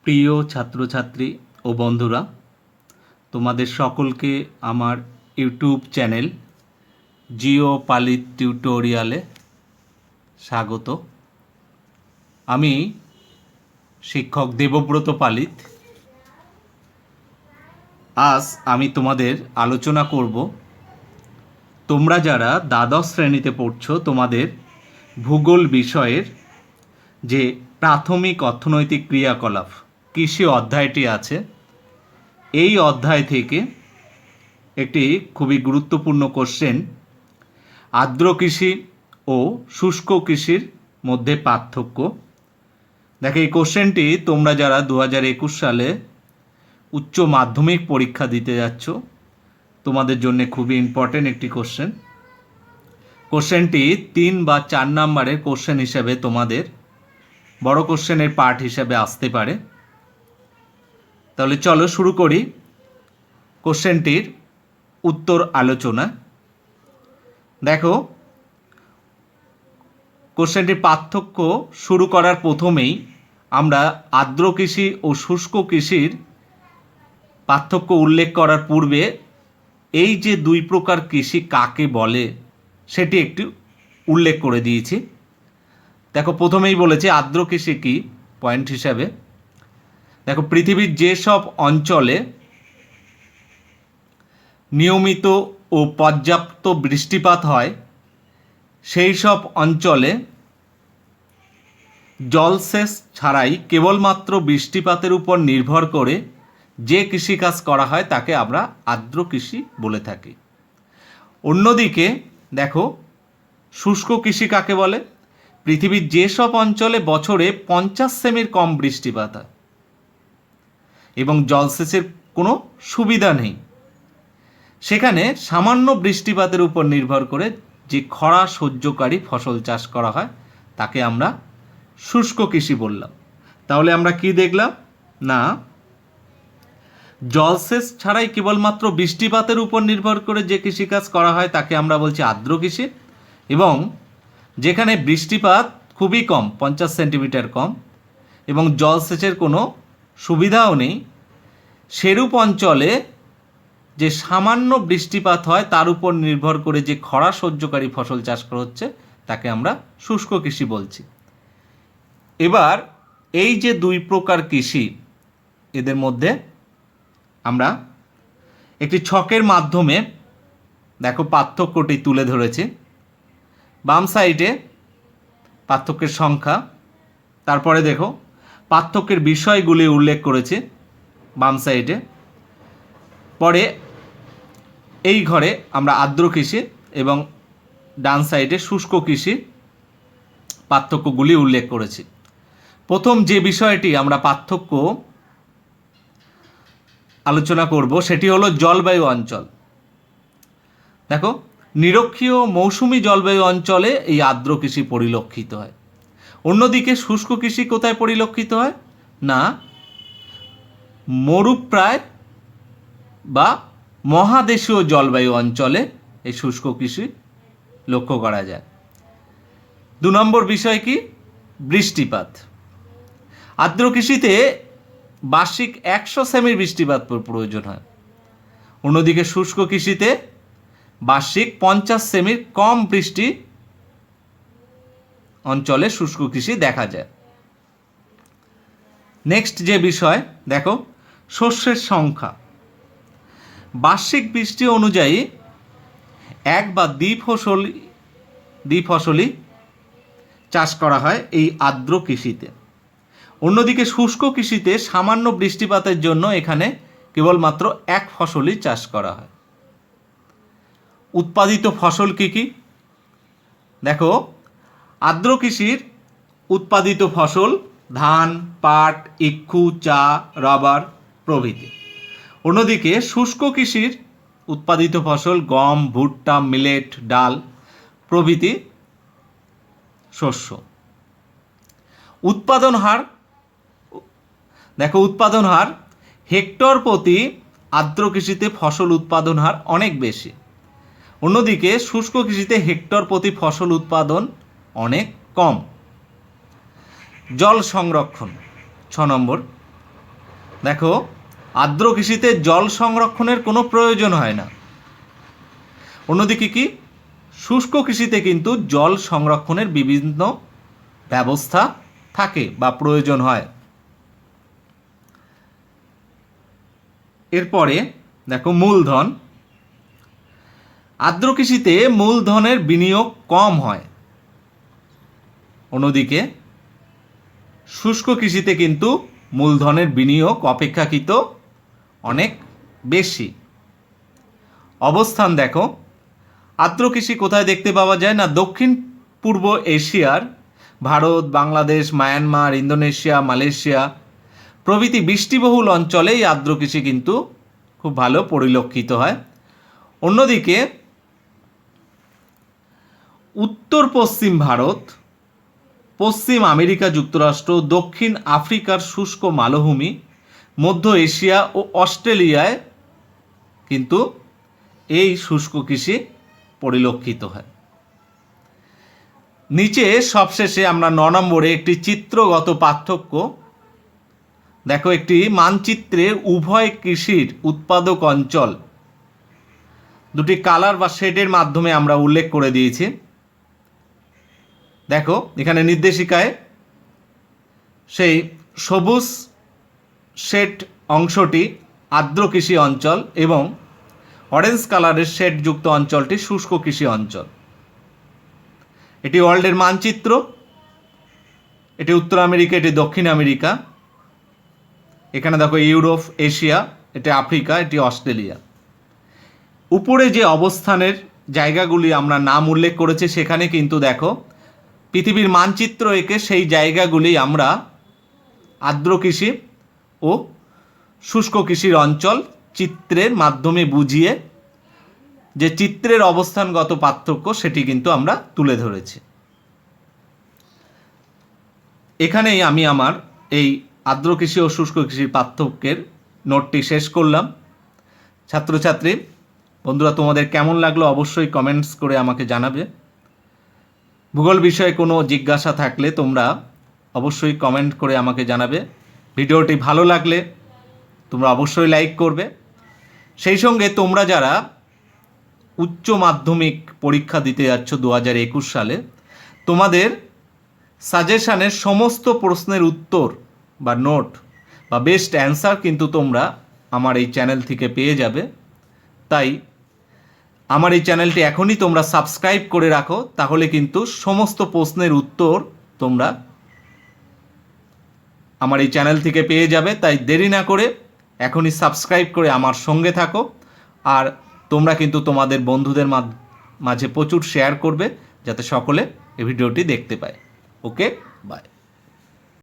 প্রিয় ছাত্রছাত্রী ও বন্ধুরা, তোমাদের সকলকে আমার ইউটিউব চ্যানেল জিও পালিত টিউটোরিয়ালে স্বাগত। আমি শিক্ষক দেবব্রত পালিত। আজ আমি তোমাদের আলোচনা করব, তোমরা যারা দ্বাদশ শ্রেণীতে পড়ছো, তোমাদের ভূগোল বিষয়ের যে প্রাথমিক অর্থনৈতিক ক্রিয়াকলাপ কৃষি অধ্যায়টি আছে, এই অধ্যায় থেকে একটি খুবই গুরুত্বপূর্ণ কোশ্চেন, আর্দ্র কৃষি ও শুষ্ক কৃষির মধ্যে পার্থক্য। দেখো, এই কোশ্চেনটি তোমরা যারা 2021 সালে উচ্চ মাধ্যমিক পরীক্ষা দিতে যাচ্ছ, তোমাদের জন্য খুবই ইম্পর্টেন্ট একটি কোশ্চেন। কোশ্চেনটি 3 বা 4 নাম্বারের কোশ্চেন হিসেবে তোমাদের বড় কোশ্চেনের পার্ট হিসেবে আসতে পারে। তাহলে চলো শুরু করি কোশ্চেনটির উত্তর আলোচনা। দেখো, কোশ্চেনটির পার্থক্য শুরু করার প্রথমেই আমরা আর্দ্র কৃষি ও শুষ্ক কৃষির পার্থক্য উল্লেখ করার পূর্বে এই যে দুই প্রকার কৃষি কাকে বলে সেটি একটু উল্লেখ করে দিয়েছি। দেখো, প্রথমেই বলেছি আর্দ্র কৃষি কি পয়েন্ট হিসাবে। দেখো, পৃথিবীর যেসব অঞ্চলে নিয়মিত ও পর্যাপ্ত বৃষ্টিপাত হয়, সেই সব অঞ্চলে জলসেচ ছাড়াই কেবলমাত্র বৃষ্টিপাতের উপর নির্ভর করে যে কৃষিকাজ করা হয় তাকে আমরা আর্দ্র কৃষি বলে থাকি। অন্যদিকে দেখো, শুষ্ক কৃষি কাকে বলে? পৃথিবীর যেসব অঞ্চলে বছরে 50 সেমির কম বৃষ্টিপাত হয় এবং জলসেচের কোনো সুবিধা নেই, সেখানে সামান্য বৃষ্টিপাতের উপর নির্ভর করে যে খরা সহ্যকারী ফসল চাষ করা হয় তাকে আমরা শুষ্ক কৃষি বললাম। তাহলে আমরা কি দেখলাম না, জলসেচ ছাড়াই কেবলমাত্র বৃষ্টিপাতের উপর নির্ভর করে যে কৃষিকাজ করা হয় তাকে আমরা বলছি আর্দ্র কৃষি, এবং যেখানে বৃষ্টিপাত খুবই কম, 50 সেন্টিমিটার কম, এবং জলসেচের কোনো সুবিধাও নেই, সেরূপ অঞ্চলে যে সামান্য বৃষ্টিপাত হয় তার উপর নির্ভর করে যে খরা সহ্যকারী ফসল চাষ করা হচ্ছে তাকে আমরা শুষ্ক কৃষি বলছি। এবার এই যে দুই প্রকার কৃষি, এদের মধ্যে আমরা একটি ছকের মাধ্যমে দেখো পার্থক্যটি তুলে ধরেছি। বাম সাইডে পার্থক্যের সংখ্যা, তারপরে দেখো পার্থক্যের বিষয়গুলি উল্লেখ করেছি বাম সাইডে, পরে এই ঘরে আমরা আর্দ্র কৃষি এবং ডান সাইডে শুষ্ক কৃষি পার্থক্যগুলি উল্লেখ করেছি। প্রথম যে বিষয়টি আমরা পার্থক্য আলোচনা করব সেটি হলো জলবায়ু অঞ্চল। দেখো, নিরক্ষীয় মৌসুমী জলবায়ু অঞ্চলে এই আর্দ্র কৃষি পরিলক্ষিত হয়। অন্যদিকে শুষ্ক কৃষি কোথায় পরিলক্ষিত হয় না, মরুপ্রায় বা মহাদেশীয় জলবায়ু অঞ্চলে এই শুষ্ক কৃষি লক্ষ্য করা যায়। 2 নম্বর বিষয় কি, বৃষ্টিপাত। আর্দ্র কৃষিতে বার্ষিক 100 সেমির বৃষ্টিপাত প্রয়োজন হয়, অন্যদিকে শুষ্ক কৃষিতে বার্ষিক 50 সেমির কম বৃষ্টি অঞ্চলে শুষ্ক কৃষি দেখা যায়। নেক্সট যে বিষয় দেখো, শস্যের সংখ্যা। বার্ষিক বৃষ্টি অনুযায়ী এক বা দ্বিফসলি চাষ করা হয় এই আর্দ্র কৃষিতে। অন্যদিকে শুষ্ক কৃষিতে সামান্য বৃষ্টিপাতের জন্য এখানে কেবলমাত্র এক ফসলই চাষ করা হয়। উৎপাদিত ফসল কি কি? দেখো, আর্দ্র কৃষির উৎপাদিত ফসল ধান, পাট, ইক্ষু, চা, রাবার প্রভৃতি। অন্যদিকে শুষ্ক কৃষির উৎপাদিত ফসল গম, ভুট্টা, মিলেট, ডাল প্রভৃতি শস্য। উৎপাদন হার দেখো, উৎপাদন হার হেক্টর প্রতি আর্দ্র কৃষিতে ফসল উৎপাদন হার অনেক বেশি, অন্যদিকে শুষ্ক কৃষিতে হেক্টর প্রতি ফসল উৎপাদন অনেক কম। জল সংরক্ষণ 6 নম্বর। দেখো, আর্দ্র কৃষিতে জল সংরক্ষণের কোনো প্রয়োজন হয় না। অন্যদিকে কি, শুষ্ক কৃষিতে কিন্তু জল সংরক্ষণের বিভিন্ন ব্যবস্থা থাকে বা প্রয়োজন হয়। এরপরে দেখো মূলধন। আর্দ্র কৃষিতে মূলধনের বিনিয়োগ কম হয়, অন্যদিকে শুষ্ক কৃষিতে কিন্তু মূলধনের বিনিয়োগ অপেক্ষাকৃত অনেক বেশি। অবস্থান দেখো, আর্দ্র কৃষি কোথায় দেখতে পাওয়া যায় না, দক্ষিণ পূর্ব এশিয়ার Bharat, Bangladesh, Myanmar, Indonesia, Malaysia প্রভৃতি বৃষ্টিবহুল অঞ্চলে এই আর্দ্র কৃষি কিন্তু খুব ভালো পরিলক্ষিত হয়। অন্যদিকে উত্তর পশ্চিম ভারত, পশ্চিম আমেরিকা যুক্তরাষ্ট্র, দক্ষিণ আফ্রিকার শুষ্ক মালভূমি, মধ্য এশিয়া ও অস্ট্রেলিয়ায় কিন্তু এই শুষ্ক কৃষি পরিলক্ষিত হয়। নিচে সবশেষে আমরা 9 নম্বরে একটি চিত্রগত পার্থক্য দেখো, একটি মানচিত্রে উভয় কৃষির উৎপাদক অঞ্চল দুটি কালার বা শেডের মাধ্যমে আমরা উল্লেখ করে দিয়েছি। দেখো এখানে নির্দেশিকায় সেই সবুজ শেড অংশটি আর্দ্র কৃষি অঞ্চল এবং অরেঞ্জ কালারের শেডযুক্ত অঞ্চলটি শুষ্ক কৃষি অঞ্চল। এটি ওয়ার্ল্ডের মানচিত্র, এটি উত্তর আমেরিকা, এটি দক্ষিণ আমেরিকা, এখানে দেখো ইউরোপ, এশিয়া, এটি আফ্রিকা, এটি অস্ট্রেলিয়া। উপরে যে অবস্থানের জায়গাগুলি আমরা নাম উল্লেখ করেছি সেখানে কিন্তু দেখো পৃথিবীর মানচিত্র এঁকে সেই জায়গাগুলি আমরা আর্দ্র কৃষি ও শুষ্ক কৃষির অঞ্চল চিত্রের মাধ্যমে বুঝিয়ে যে চিত্রের অবস্থানগত পার্থক্য সেটি কিন্তু আমরা তুলে ধরেছি। এখানেই আমি আমার এই আর্দ্র কৃষি ও শুষ্ক কৃষির পার্থক্যের নোটটি শেষ করলাম। ছাত্রছাত্রী বন্ধুরা, তোমাদের কেমন লাগলো অবশ্যই কমেন্টস করে আমাকে জানাবে। ভূগোল বিষয়ে কোনো জিজ্ঞাসা থাকলে তোমরা অবশ্যই কমেন্ট করে আমাকে জানাবে। ভিডিওটি ভালো লাগলে তোমরা অবশ্যই লাইক করবে। সেই সঙ্গে তোমরা যারা উচ্চ মাধ্যমিক পরীক্ষা দিতে যাচ্ছ 2021 সালে, তোমাদের সাজেশানের সমস্ত প্রশ্নের উত্তর বা নোট বা বেস্ট অ্যান্সার কিন্তু তোমরা আমার এই চ্যানেল থেকে পেয়ে যাবে। তাই আমার এই চ্যানেলটি এখনই তোমরা সাবস্ক্রাইব করে রাখো, তাহলে কিন্তু সমস্ত প্রশ্নের উত্তর তোমরা আমার এই চ্যানেল থেকে পেয়ে যাবে। তাই দেরি না করে এখনই সাবস্ক্রাইব করে আমার সঙ্গে থাকো। আর তোমরা কিন্তু তোমাদের বন্ধুদের মাঝে প্রচুর শেয়ার করবে যাতে সকলে এই ভিডিওটি দেখতে পায়। ওকে, বাই।